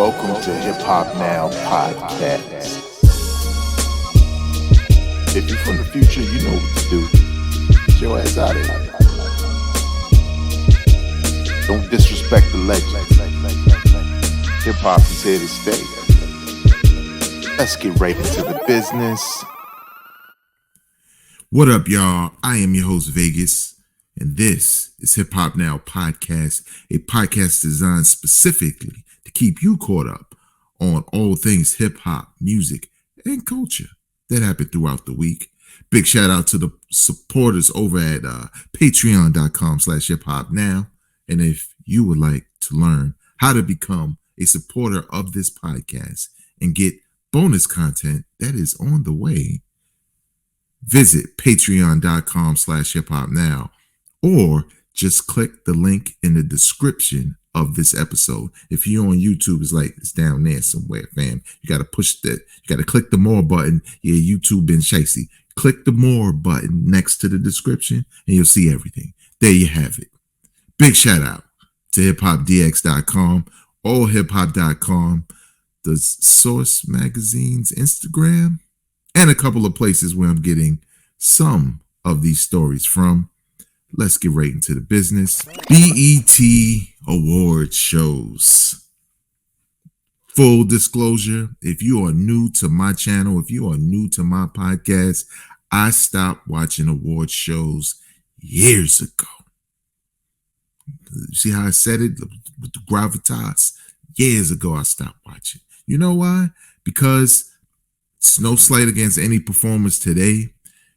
Welcome to Hip Hop Now Podcast. If you're from the future, you know what to do. Get your ass out of here. Don't disrespect the legend. Hip Hop is here to stay. Let's get right into the business. What up, y'all? I am your host, Vegas, and this is Hip Hop Now Podcast, a podcast designed specifically to keep you caught up on all things hip hop, music, and culture that happened throughout the week. Big shout out to the supporters over at patreon.com/hiphopnow. And if you would like to learn how to become a supporter of this podcast and get bonus content that is on the way, visit patreon.com/hiphopnow or just click the link in the description of this episode. If you're on YouTube, it's down there somewhere, fam. You got to push that. You got to click the more button. Yeah, YouTube been shicey. Click the more button next to the description and you'll see everything. There you have it. Big shout out to hiphopdx.com, allhiphop.com, the Source Magazine's Instagram, and a couple of places where I'm getting some of these stories from. Let's get right into the business. BET Award shows. Full disclosure, if you are new to my channel, if you are new to my podcast, I stopped watching award shows years ago. See how I said it with the gravitas? Years ago, I stopped watching. You know why? Because it's no slight against any performers today.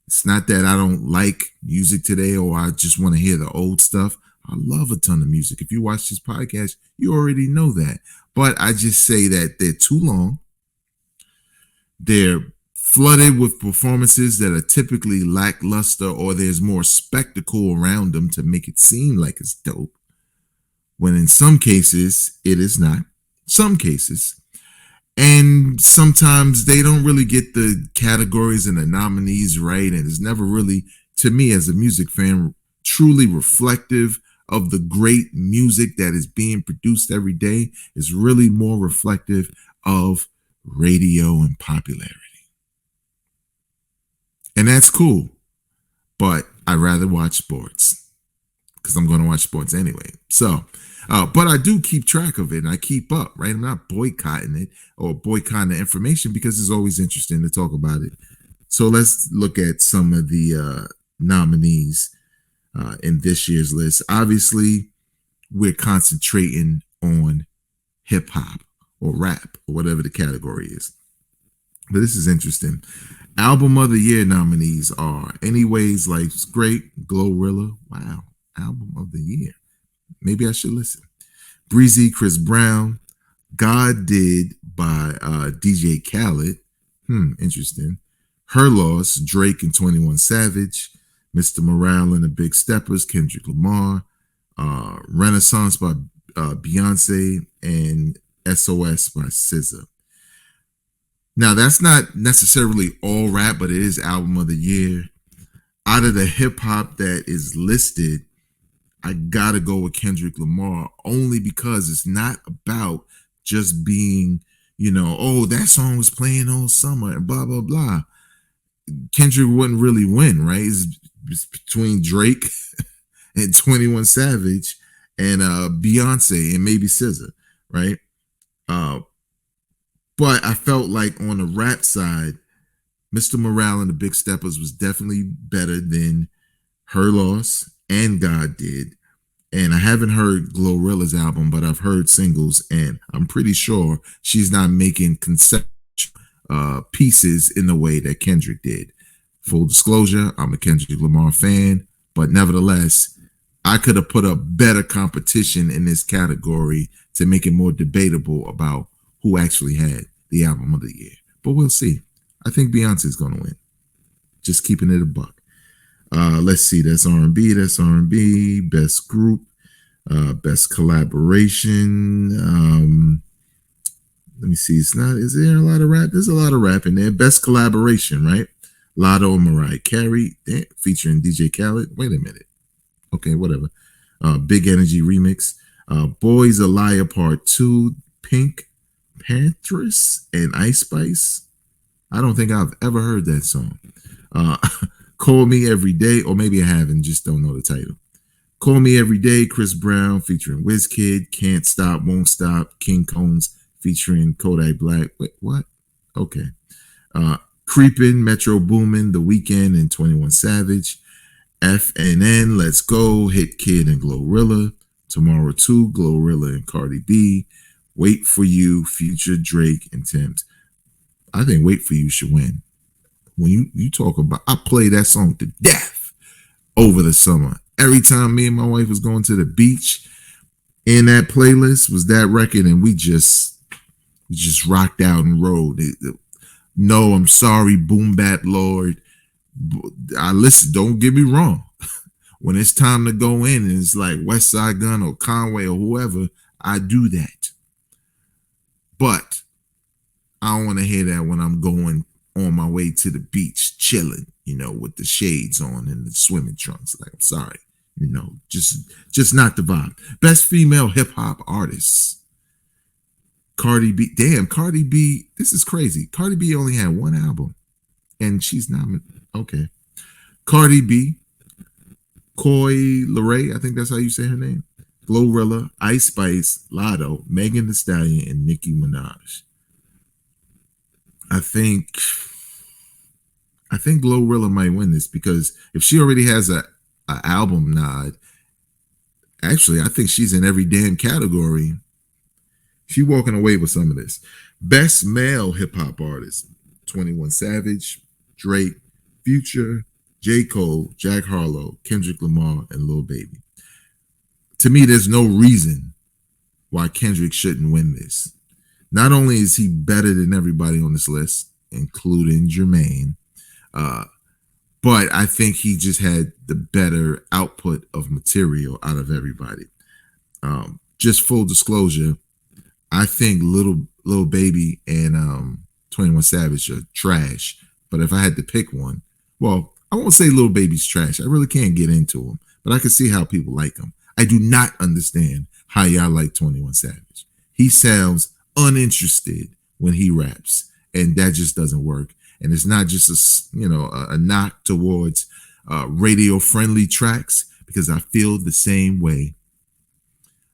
It's not that I don't like music today or I just want to hear the old stuff. I love a ton of music. If you watch this podcast, you already know that. But I just say that they're too long. They're flooded with performances that are typically lackluster, or there's more spectacle around them to make it seem like it's dope, when in some cases it is not. Some cases. And sometimes they don't really get the categories and the nominees right. And it's never really, to me as a music fan, truly reflective of the great music that is being produced every day. It's really more reflective of radio and popularity. And that's cool. But I'd rather watch sports because I'm going to watch sports anyway. So, but I do keep track of it and I keep up, right? I'm not boycotting it or boycotting the information because it's always interesting to talk about it. So let's look at some of the nominees in this year's list. Obviously, we're concentrating on hip hop or rap or whatever the category is. But this is interesting. Album of the Year nominees are Anyways Life's Great, Glorilla. Wow, Album of the Year. Maybe I should listen. Breezy, Chris Brown. God Did by DJ Khaled. Interesting. Her Loss, Drake and 21 Savage. Mr. Morale and the Big Steppers, Kendrick Lamar. Renaissance by Beyonce, and SOS by SZA. Now, that's not necessarily all rap, but it is Album of the Year. Out of the hip hop that is listed, I gotta go with Kendrick Lamar, only because it's not about just being, oh, that song was playing all summer and blah, blah, blah. Kendrick wouldn't really win, right? It's between Drake and 21 Savage and Beyonce and maybe SZA, right? But I felt like on the rap side, Mr. Morale and the Big Steppers was definitely better than Her Loss and God Did. And I haven't heard Glorilla's album, but I've heard singles, and I'm pretty sure she's not making conceptual pieces in the way that Kendrick did. Full disclosure, I'm a Kendrick Lamar fan, but nevertheless, I could have put up better competition in this category to make it more debatable about who actually had the Album of the Year. But we'll see. I think Beyonce's going to win. Just keeping it a buck. Let's see. That's R&B. That's R&B. Best group. Best collaboration. Let me see. Is there a lot of rap? There's a lot of rap in there. Best collaboration, right? Lotto and Mariah Carey featuring DJ Khaled. Wait a minute. Okay, whatever. Big Energy remix. Boys a Liar Part 2. Pink Panthers and Ice Spice. I don't think I've ever heard that song. Uh, Call Me Every Day, or maybe I haven't, just don't know the title. Call Me Every Day, Chris Brown featuring WizKid. Can't Stop, Won't Stop, King Combs featuring Kodak Black. Wait, what? Okay. Creepin', Metro Boomin, The Weeknd and 21 Savage. FNN, Let's Go, Hit Kid and Glorilla. Tomorrow 2, Glorilla and Cardi B. Wait For You, Future, Drake and Tim's. I think Wait For You should win. When you talk about, I play that song to death over the summer. Every time me and my wife was going to the beach, in that playlist was that record, and we just rocked out and rode. No, I'm sorry, Boom Bap Lord. I listen, don't get me wrong. When it's time to go in and it's like West Side Gun or Conway or whoever, I do that. But I don't want to hear that when I'm going on my way to the beach, chilling, with the shades on and the swimming trunks. Like, I'm sorry, just not the vibe. Best female hip hop artist. Cardi B. Damn, Cardi B. This is crazy. Cardi B only had one album, and she's not okay. Cardi B, Coi Leray, I think that's how you say her name. Glorilla, Ice Spice, Lotto, Megan Thee Stallion, and Nicki Minaj. I think Glorilla might win this, because if she already has a album nod, actually, I think she's in every damn category. She walking away with some of this. Best male hip hop artist: 21 Savage, Drake, Future, J. Cole, Jack Harlow, Kendrick Lamar, and Lil Baby. To me, there's no reason why Kendrick shouldn't win this. Not only is he better than everybody on this list, including Jermaine, but I think he just had the better output of material out of everybody. Just full disclosure, I think Lil Baby and 21 Savage are trash. But if I had to pick one, well, I won't say Lil Baby's trash. I really can't get into him, but I can see how people like him. I do not understand how y'all like 21 Savage. He sounds uninterested when he raps, and that just doesn't work. And it's not just a knock towards radio friendly tracks, because I feel the same way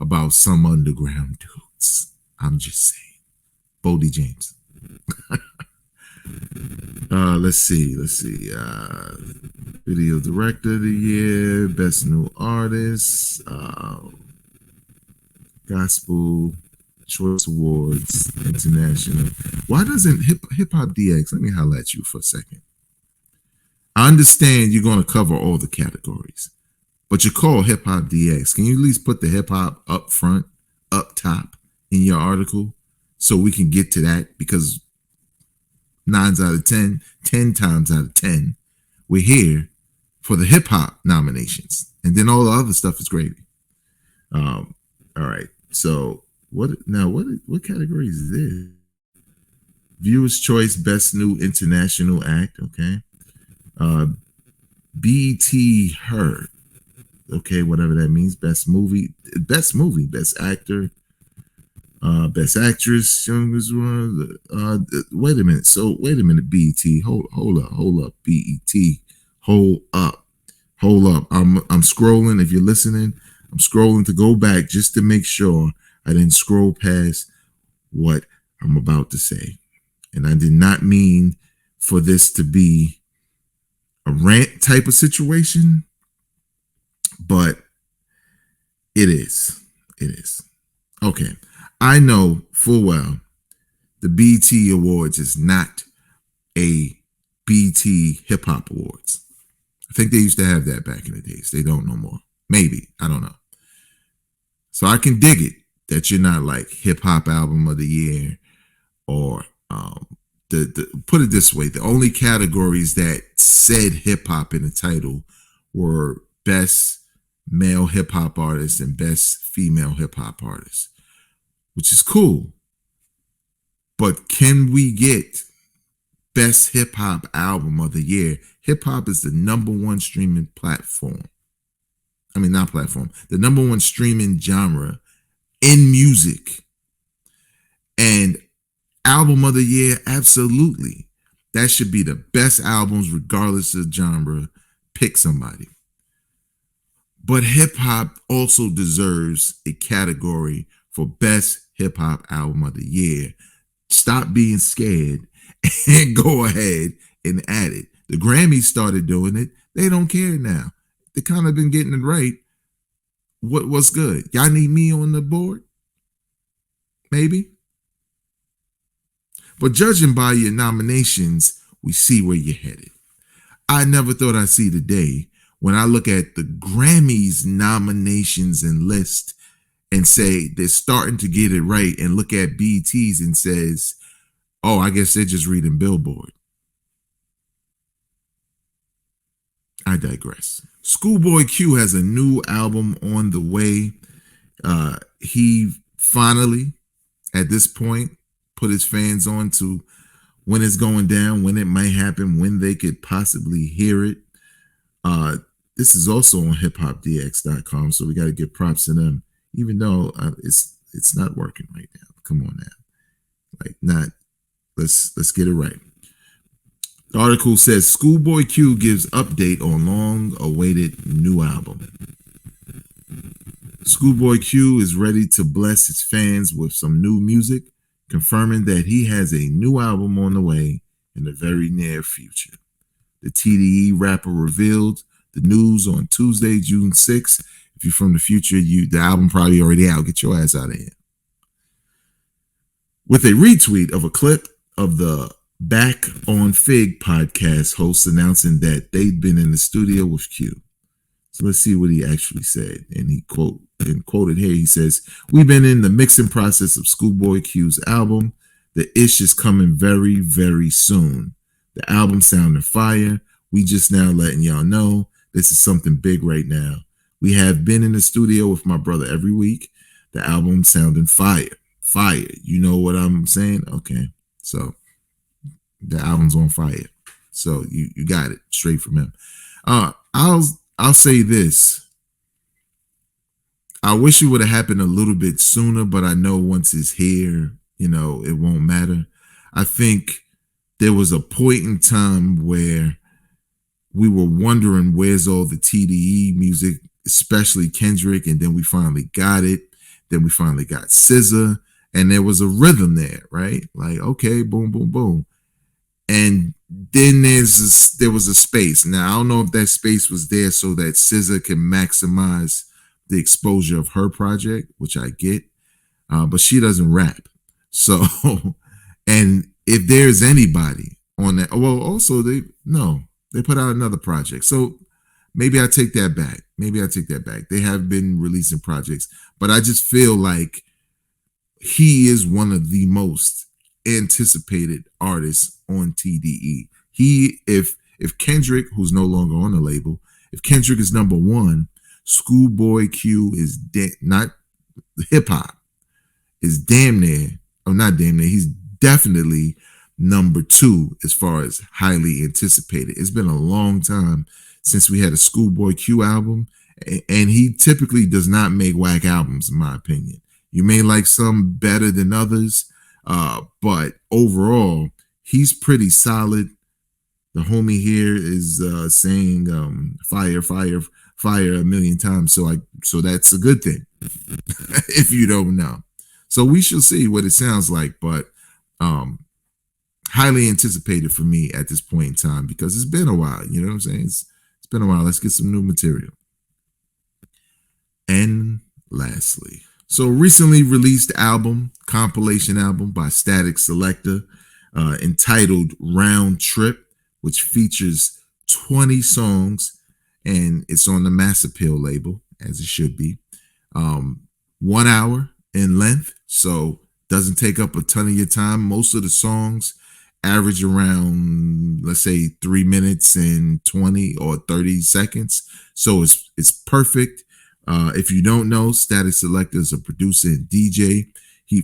about some underground dudes. I'm just saying. Bodie James. Let's see. Video Director of the Year, Best New Artist, Gospel Choice Awards, International. Why doesn't Hip Hop DX? Let me holler at you for a second. I understand you're going to cover all the categories, but you call Hip Hop DX. Can you at least put the hip hop up front, up top in your article, so we can get to that? Because 9 out of 10, 10 times out of 10, we're here for the hip hop nominations, and then all the other stuff is gravy. All right. So what category is this? Viewer's Choice Best New International Act. Okay. BET Her. Okay, whatever that means. Best movie, best actor, best actress, youngest one. Wait a minute, BET. Hold up, BET. Hold up. I'm scrolling. If you're listening, I'm scrolling to go back just to make sure I didn't scroll past what I'm about to say. And I did not mean for this to be a rant type of situation, but it is. Okay. I know full well the BET Awards is not a BET Hip Hop Awards. I think they used to have that back in the days. They don't no more. Maybe. I don't know. So I can dig it that you're not like Hip Hop Album of the Year, or put it this way, the only categories that said hip hop in the title were Best Male Hip Hop Artist and Best Female Hip Hop Artist, which is cool. But can we get Best Hip Hop Album of the Year? Hip hop is the #1 streaming platform. I mean, not platform, the #1 streaming genre in music. And Album of the year, absolutely. That should be the best albums, regardless of genre. Pick somebody. But hip hop also deserves a category for best hip hop album of the year. Stop being scared and go ahead and add it. The Grammys started doing it. They don't care now. They kind of been getting it right. What's good? Y'all need me on the board? Maybe. But judging by your nominations, we see where you're headed. I never thought I'd see the day when I look at the Grammys nominations and list and say they're starting to get it right, and look at BET's and says, oh, I guess they're just reading Billboard. I digress. Schoolboy Q has a new album on the way. He finally, at this point, put his fans on to when it's going down, when it might happen, when they could possibly hear it. This is also on hiphopdx.com, so we got to give props to them, even though it's not working right now. Come on now, let's get it right. The article says Schoolboy Q gives update on long-awaited new album. Schoolboy Q is ready to bless his fans with some new music, confirming that he has a new album on the way in the very near future. The TDE rapper revealed the news on Tuesday, June 6th. If you're from the future, the album probably already out. Get your ass out of here. With a retweet of a clip of the Back on Fig podcast hosts announcing that they'd been in the studio with Q. So let's see what he actually said. And he quoted here, he says, "We've been in the mixing process of Schoolboy Q's album. The ish is coming very, very soon. The album sounding fire. We just now letting y'all know this is something big right now. We have been in the studio with my brother every week. The album sounding fire. Fire. You know what I'm saying? Okay. So the album's on fire. So you got it straight from him. I'll say this. I wish it would have happened a little bit sooner, but I know once it's here, it won't matter. I think there was a point in time where we were wondering where's all the TDE music, especially Kendrick, and then we finally got it. Then we finally got SZA, and there was a rhythm there, right? Like, okay, boom, boom, boom. And then there was a space. Now, I don't know if that space was there so that SZA can maximize the exposure of her project, which I get, but she doesn't rap. So, and if there's anybody on that, well, also they put out another project. So maybe I take that back. They have been releasing projects, but I just feel like he is one of the most anticipated artists on TDE. If Kendrick, who's no longer on the label, if Kendrick is number one, Schoolboy Q is not hip hop, is damn near, or not damn near, he's definitely number two as far as highly anticipated. It's been a long time since we had a Schoolboy Q album, and he typically does not make whack albums, in my opinion. You may like some better than others, but overall, he's pretty solid. The homie here is saying fire, fire, fire a million times. So that's a good thing if you don't know. So we shall see what it sounds like, but highly anticipated for me at this point in time because it's been a while. You know what I'm saying? It's been a while. Let's get some new material. And lastly, so recently released compilation album by Static Selector entitled Round Trip, which features 20 songs, and it's on the Mass Appeal label, as it should be. 1 hour in length, so doesn't take up a ton of your time. Most of the songs average around, let's say, 3 minutes and 20 or 30 seconds. So it's perfect. If you don't know, Static Selector is a producer and DJ.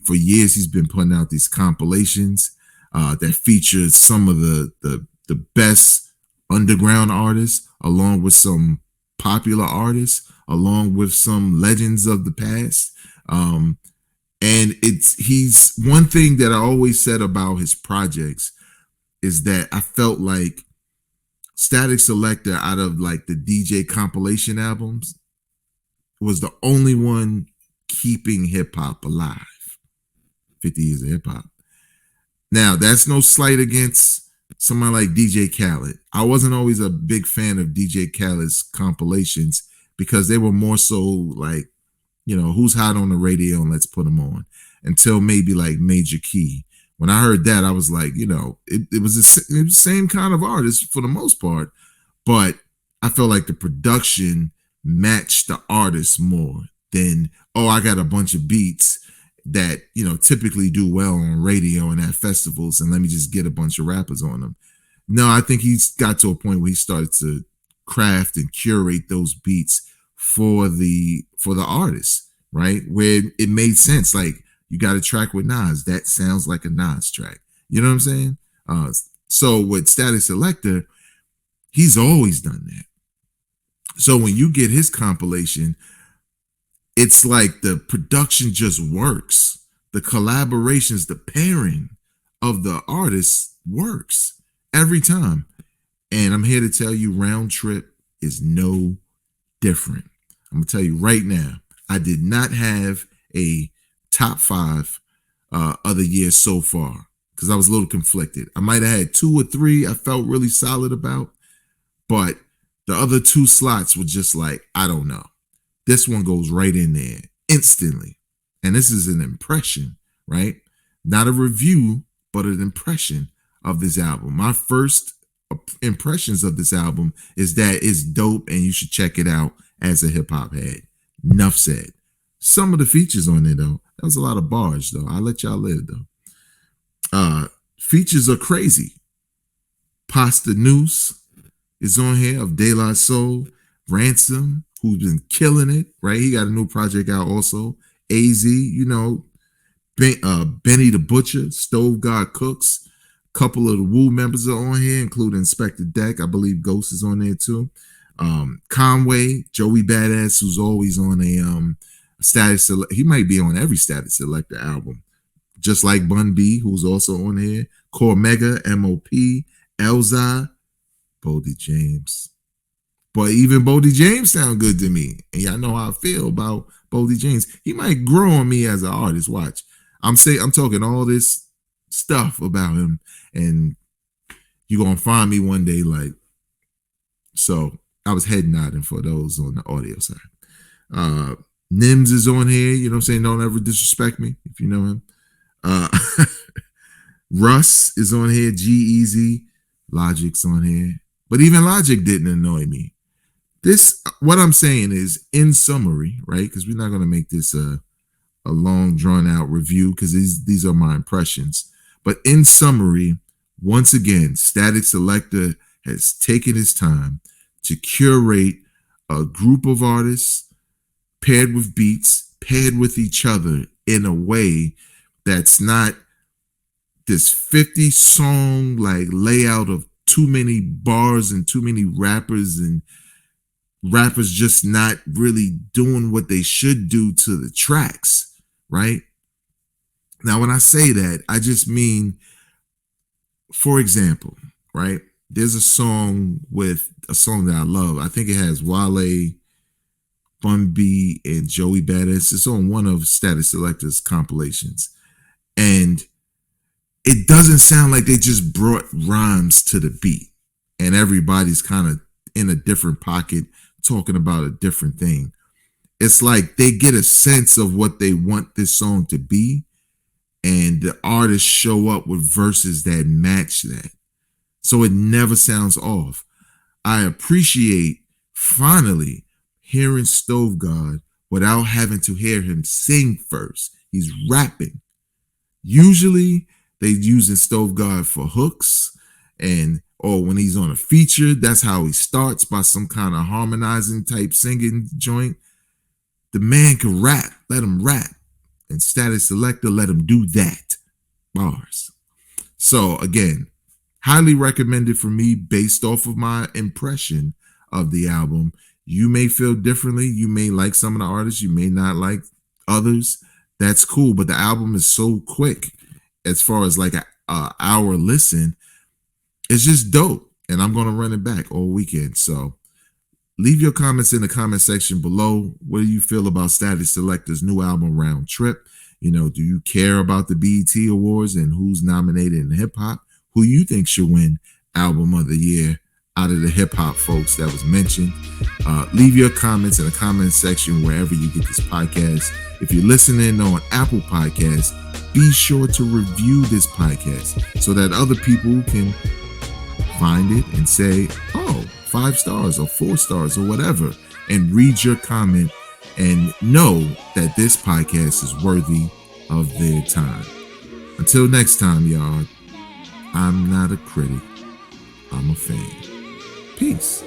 For years he's been putting out these compilations that feature some of the best underground artists, along with some popular artists, along with some legends of the past. And he's one thing that I always said about his projects is that I felt like Static Selector, out of like the DJ compilation albums, was the only one keeping hip hop alive. 50 years of hip hop. Now, that's no slight against someone like DJ Khaled. I wasn't always a big fan of DJ Khaled's compilations because they were more so like, who's hot on the radio and let's put them on, until maybe like Major Key. When I heard that, I was like, it was the same kind of artist for the most part, but I felt like the production matched the artist more than, I got a bunch of beats that, typically do well on radio and at festivals, and let me just get a bunch of rappers on them. No, I think he's got to a point where he started to craft and curate those beats for the artist, right? Where it made sense. Like, you got a track with Nas, that sounds like a Nas track. You know what I'm saying? So with Static Selector, he's always done that. So when you get his compilation, it's like the production just works. The collaborations, the pairing of the artists works every time. And I'm here to tell you, Round Trip is no different. I'm going to tell you right now, I did not have a top 5 of the year so far because I was a little conflicted. I might have had 2 or 3 I felt really solid about, but the other 2 slots were just like, I don't know. This one goes right in there instantly. And this is an impression, right? Not a review, but an impression of this album. My first impressions of this album is that it's dope and you should check it out as a hip hop head. Enough said. Some of the features on there, though, that was a lot of bars, though. I'll let y'all live, though. Features are crazy. Pasta Noose is on here, of De La Soul. Ransom, who's been killing it, right? He got a new project out also. AZ, Benny the Butcher, Stove God Cooks. A couple of the Wu members are on here, including Inspector Deck. I believe Ghost is on there too. Conway, Joey Badass, who's always on a Static Select. He might be on every Static Selector album. Just like Bun B, who's also on here. Cormega, M.O.P., Elzai, Bodie James. But even Bodie James sound good to me. And y'all know how I feel about Bodie James. He might grow on me as an artist. Watch. I'm talking all this stuff about him, and you're gonna find me one day like. So I was head nodding for those on the audio side. Nims is on here, you know what I'm saying? Don't ever disrespect me if you know him. Russ is on here, G-Eazy, Logic's on here. But even Logic didn't annoy me. What I'm saying is, in summary, right? Because we're not going to make this a long, drawn-out review because these are my impressions. But in summary, once again, Static Selector has taken his time to curate a group of artists paired with beats, paired with each other in a way that's not this 50-song like layout of too many bars and too many rappers, and rappers just not really doing what they should do to the tracks, right? Now, when I say that, I just mean, for example, right? There's a song that I love. I think it has Wale, Bun B, and Joey Badass. It's on one of Static Selector's compilations. And it doesn't sound like they just brought rhymes to the beat and everybody's kind of in a different pocket talking about a different thing. It's like they get a sense of what they want this song to be, and the artists show up with verses that match that. So it never sounds off. I appreciate finally hearing Stove God without having to hear him sing first. He's rapping. Usually they using Stove God for hooks, or when he's on a feature, that's how he starts, by some kind of harmonizing type singing joint. The man can rap, let him rap. And Static Selector, let him do that. Bars. So again, highly recommended for me based off of my impression of the album. You may feel differently. You may like some of the artists. You may not like others. that's cool. But the album is so quick as far as like a hour listen. It's just dope. And I'm going to run it back all weekend. So leave your comments in the comment section below. What do you feel about Static Selector's new album, Round Trip? You know, do you care about the BET Awards and who's nominated in hip hop? Who you think should win Album of the Year out of the hip hop folks that was mentioned? Leave your comments in the comment section wherever you get this podcast. If you're listening on Apple Podcasts, be sure to review this podcast so that other people can find it and say, oh, 5 stars or 4 stars or whatever, and read your comment and know that this podcast is worthy of their time. Until next time, y'all, I'm not a critic, I'm a fan. Peace.